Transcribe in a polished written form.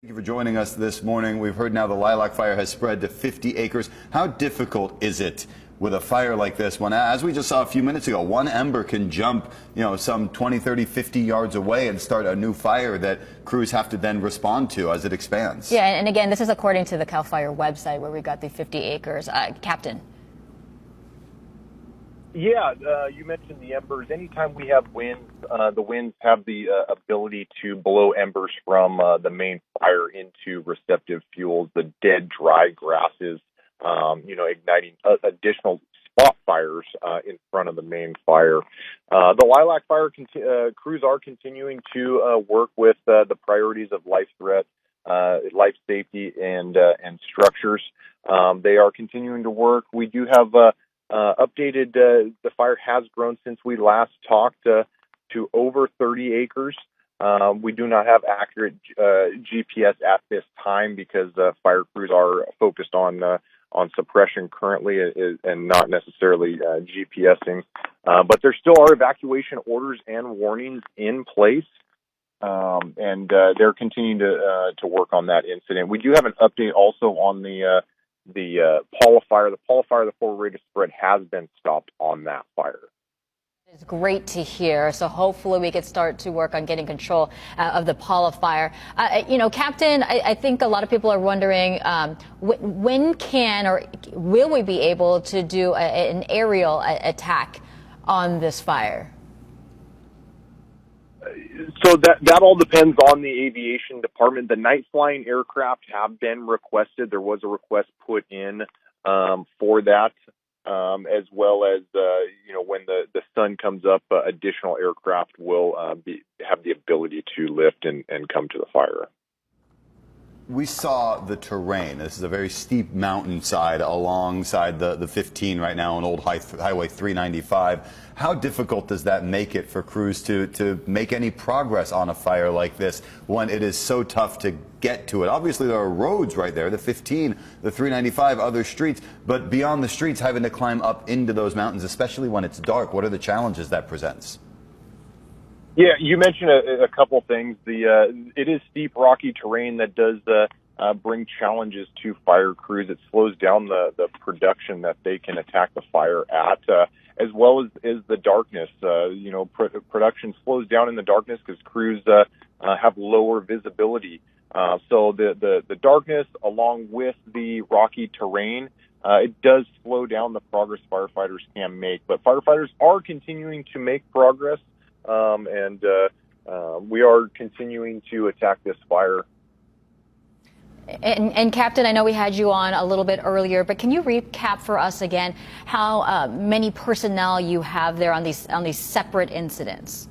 Thank you for joining us this morning. We've heard now the lilac fire has spread to 50 acres. How difficult is it with a fire like this one? As we just saw a few minutes ago, one ember can jump, some 20, 30, 50 yards away and start a new fire that crews have to then respond to as it expands. Yeah, and again, this is according to the CAL FIRE website where we got the 50 acres. Captain. Yeah, you mentioned the embers. Anytime we have winds, the winds have the ability to blow embers from the main fire into receptive fuels, the dead, dry grasses, igniting additional spot fires in front of the main fire. The lilac fire crews are continuing to work with the priorities of life threat, life safety, and structures. They are continuing to work. We do have updated, the fire has grown since we last talked to over 30 acres. We do not have accurate GPS at this time because fire crews are focused on suppression currently and not necessarily GPSing. But there still are evacuation orders and warnings in place. And they're continuing to work on that incident. We do have an update also on the Paula fire. The Paula fire, the forward rate of spread has been stopped on that fire. It's great to hear. So hopefully we could start to work on getting control of the Paula fire. Captain, I think a lot of people are wondering when can or will we be able to do an aerial attack on this fire? So that all depends on the aviation department. The night flying aircraft have been requested. There was a request put in for that, as well as when the sun comes up, additional aircraft will have the ability to lift and come to the fire. We saw the terrain. This is a very steep mountainside alongside the 15 right now on Old Highway 395. How difficult does that make it for crews to make any progress on a fire like this when it is so tough to get to it? Obviously, there are roads right there, the 15, the 395, other streets, but beyond the streets, having to climb up into those mountains, especially when it's dark, what are the challenges that presents? Yeah, you mentioned a couple things. It is steep, rocky terrain that does bring challenges to fire crews. It slows down the production that they can attack the fire at, as well as the darkness. Production slows down in the darkness because crews have lower visibility. So the darkness, along with the rocky terrain, it does slow down the progress firefighters can make. But firefighters are continuing to make progress. And we are continuing to attack this fire. And Captain, I know we had you on a little bit earlier, but can you recap for us again how many personnel you have there on these separate incidents?